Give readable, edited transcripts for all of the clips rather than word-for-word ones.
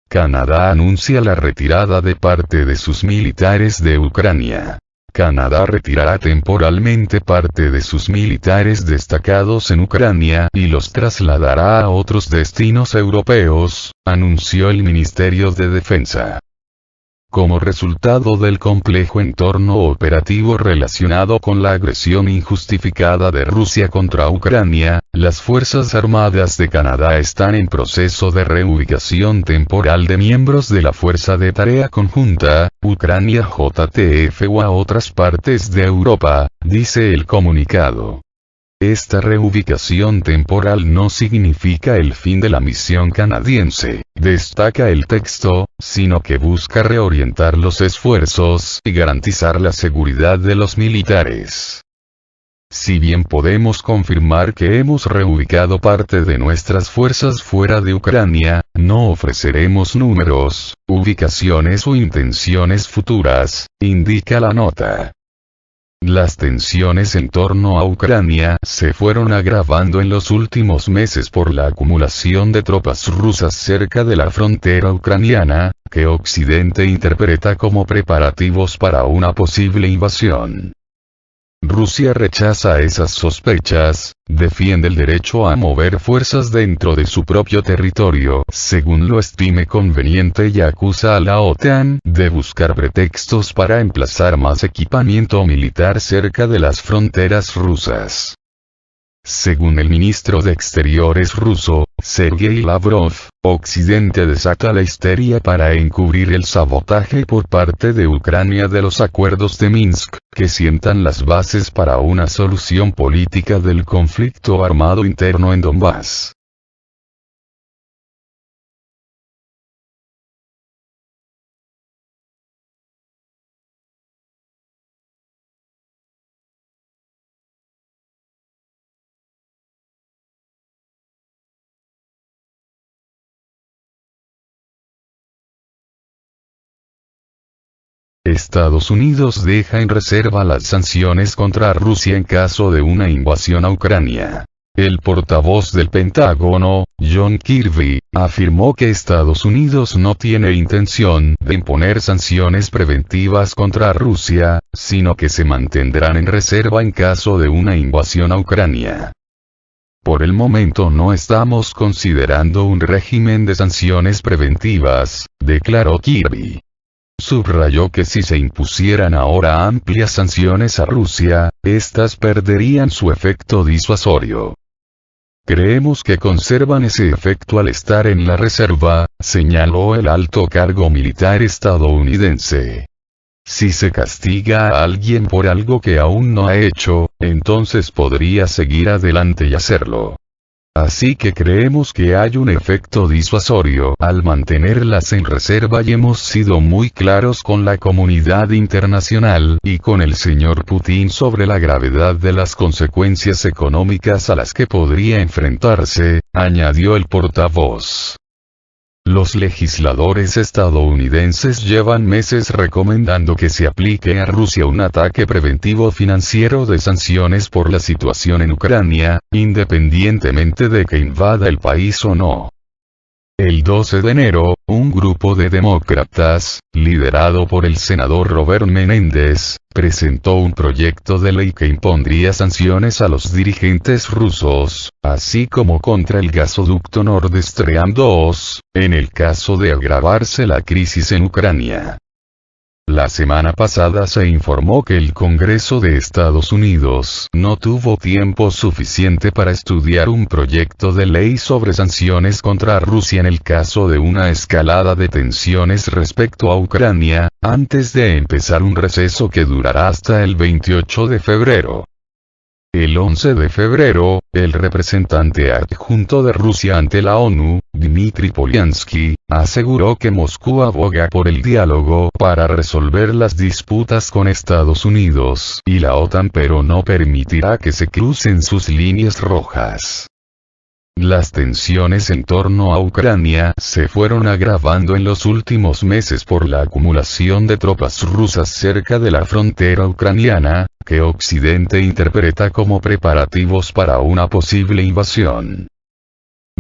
Canadá anuncia la retirada de parte de sus militares de Ucrania. Canadá retirará temporalmente parte de sus militares destacados en Ucrania y los trasladará a otros destinos europeos, anunció el Ministerio de Defensa. Como resultado del complejo entorno operativo relacionado con la agresión injustificada de Rusia contra Ucrania, las Fuerzas Armadas de Canadá están en proceso de reubicación temporal de miembros de la Fuerza de Tarea Conjunta, Ucrania JTF o a otras partes de Europa, dice el comunicado. Esta reubicación temporal no significa el fin de la misión canadiense, destaca el texto, sino que busca reorientar los esfuerzos y garantizar la seguridad de los militares. Si bien podemos confirmar que hemos reubicado parte de nuestras fuerzas fuera de Ucrania, no ofreceremos números, ubicaciones o intenciones futuras, indica la nota. Las tensiones en torno a Ucrania se fueron agravando en los últimos meses por la acumulación de tropas rusas cerca de la frontera ucraniana, que Occidente interpreta como preparativos para una posible invasión. Rusia rechaza esas sospechas, defiende el derecho a mover fuerzas dentro de su propio territorio, según lo estime conveniente, y acusa a la OTAN de buscar pretextos para emplazar más equipamiento militar cerca de las fronteras rusas. Según el ministro de Exteriores ruso, Sergei Lavrov, Occidente desata la histeria para encubrir el sabotaje por parte de Ucrania de los acuerdos de Minsk, que sientan las bases para una solución política del conflicto armado interno en Donbass. Estados Unidos deja en reserva las sanciones contra Rusia en caso de una invasión a Ucrania. El portavoz del Pentágono, John Kirby, afirmó que Estados Unidos no tiene intención de imponer sanciones preventivas contra Rusia, sino que se mantendrán en reserva en caso de una invasión a Ucrania. Por el momento no estamos considerando un régimen de sanciones preventivas, declaró Kirby. Subrayó que si se impusieran ahora amplias sanciones a Rusia, estas perderían su efecto disuasorio. Creemos que conservan ese efecto al estar en la reserva, señaló el alto cargo militar estadounidense. Si se castiga a alguien por algo que aún no ha hecho, entonces podría seguir adelante y hacerlo. Así que creemos que hay un efecto disuasorio al mantenerlas en reserva y hemos sido muy claros con la comunidad internacional y con el señor Putin sobre la gravedad de las consecuencias económicas a las que podría enfrentarse, añadió el portavoz. Los legisladores estadounidenses llevan meses recomendando que se aplique a Rusia un ataque preventivo financiero de sanciones por la situación en Ucrania, independientemente de que invada el país o no. El 12 de enero, un grupo de demócratas, liderado por el senador Robert Menéndez, presentó un proyecto de ley que impondría sanciones a los dirigentes rusos, así como contra el gasoducto Nord Stream 2, en el caso de agravarse la crisis en Ucrania. La semana pasada se informó que el Congreso de Estados Unidos no tuvo tiempo suficiente para estudiar un proyecto de ley sobre sanciones contra Rusia en el caso de una escalada de tensiones respecto a Ucrania, antes de empezar un receso que durará hasta el 28 de febrero. El 11 de febrero, el representante adjunto de Rusia ante la ONU, Dmitry Polyansky, aseguró que Moscú aboga por el diálogo para resolver las disputas con Estados Unidos y la OTAN, pero no permitirá que se crucen sus líneas rojas. Las tensiones en torno a Ucrania se fueron agravando en los últimos meses por la acumulación de tropas rusas cerca de la frontera ucraniana, que Occidente interpreta como preparativos para una posible invasión.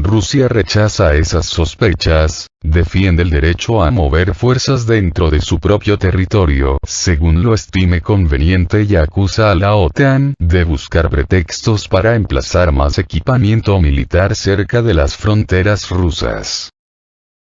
Rusia rechaza esas sospechas, defiende el derecho a mover fuerzas dentro de su propio territorio, según lo estime conveniente, y acusa a la OTAN de buscar pretextos para emplazar más equipamiento militar cerca de las fronteras rusas.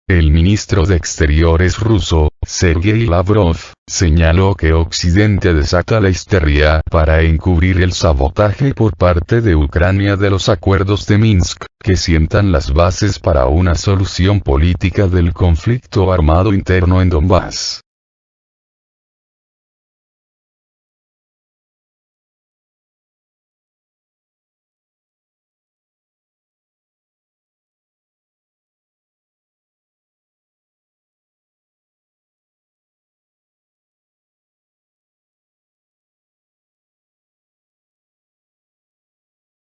El ministro de Exteriores ruso, Sergei Lavrov, señaló que Occidente desata la histeria para encubrir el sabotaje por parte de Ucrania de los acuerdos de Minsk, que sientan las bases para una solución política del conflicto armado interno en Donbass.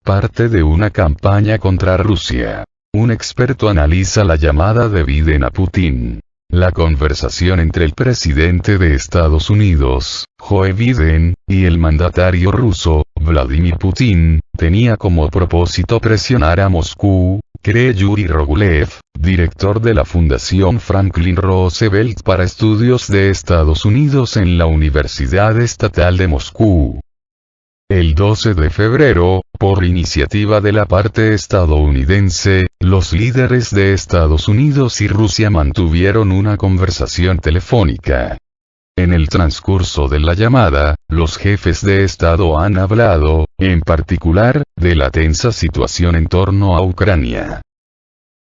Parte de una campaña contra Rusia. Un experto analiza la llamada de Biden a Putin. La conversación entre el presidente de Estados Unidos, Joe Biden, y el mandatario ruso, Vladimir Putin, tenía como propósito presionar a Moscú, cree Yuri Rogulev, director de la Fundación Franklin Roosevelt para Estudios de Estados Unidos en la Universidad Estatal de Moscú. El 12 de febrero, por iniciativa de la parte estadounidense, los líderes de Estados Unidos y Rusia mantuvieron una conversación telefónica. En el transcurso de la llamada, los jefes de Estado han hablado, en particular, de la tensa situación en torno a Ucrania.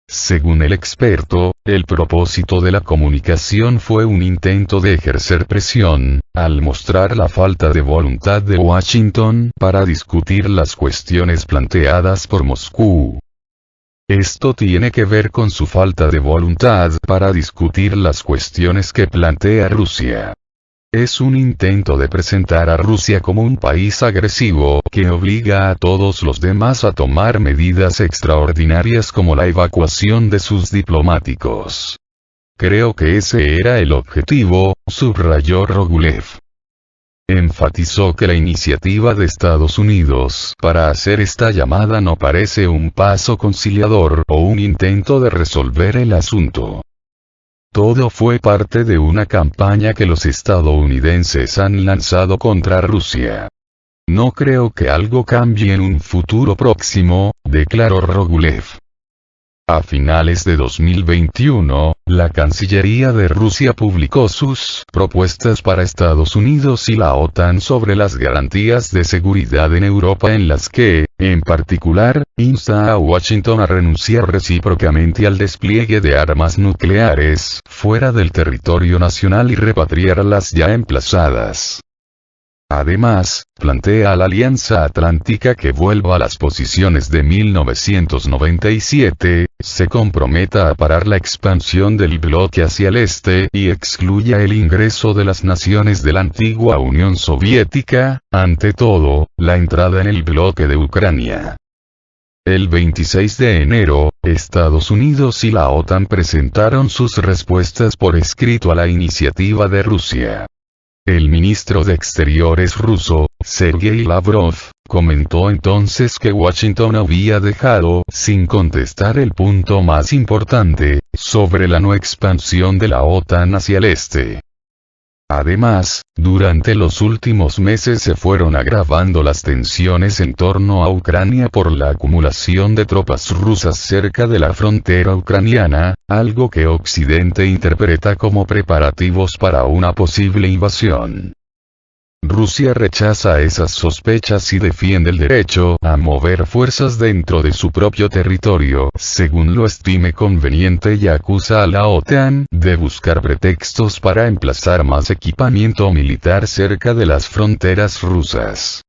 Según el experto, el propósito de la comunicación fue un intento de ejercer presión, al mostrar la falta de voluntad de Washington para discutir las cuestiones planteadas por Moscú. Esto tiene que ver con su falta de voluntad para discutir las cuestiones que plantea Rusia. Es un intento de presentar a Rusia como un país agresivo que obliga a todos los demás a tomar medidas extraordinarias como la evacuación de sus diplomáticos. Creo que ese era el objetivo, subrayó Rogulev. Enfatizó que la iniciativa de Estados Unidos para hacer esta llamada no parece un paso conciliador o un intento de resolver el asunto. Todo fue parte de una campaña que los estadounidenses han lanzado contra Rusia. No creo que algo cambie en un futuro próximo, declaró Rogulev. A finales de 2021, la Cancillería de Rusia publicó sus propuestas para Estados Unidos y la OTAN sobre las garantías de seguridad en Europa, en las que, en particular, insta a Washington a renunciar recíprocamente al despliegue de armas nucleares fuera del territorio nacional y repatriar las ya emplazadas. Además, plantea a la Alianza Atlántica que vuelva a las posiciones de 1997, se comprometa a parar la expansión del bloque hacia el este y excluya el ingreso de las naciones de la antigua Unión Soviética, ante todo, la entrada en el bloque de Ucrania. El 26 de enero, Estados Unidos y la OTAN presentaron sus respuestas por escrito a la iniciativa de Rusia. El ministro de Exteriores ruso, Sergei Lavrov, comentó entonces que Washington había dejado sin contestar el punto más importante, sobre la no expansión de la OTAN hacia el este. Además, durante los últimos meses se fueron agravando las tensiones en torno a Ucrania por la acumulación de tropas rusas cerca de la frontera ucraniana, algo que Occidente interpreta como preparativos para una posible invasión. Rusia rechaza esas sospechas y defiende el derecho a mover fuerzas dentro de su propio territorio, según lo estime conveniente, y acusa a la OTAN de buscar pretextos para emplazar más equipamiento militar cerca de las fronteras rusas.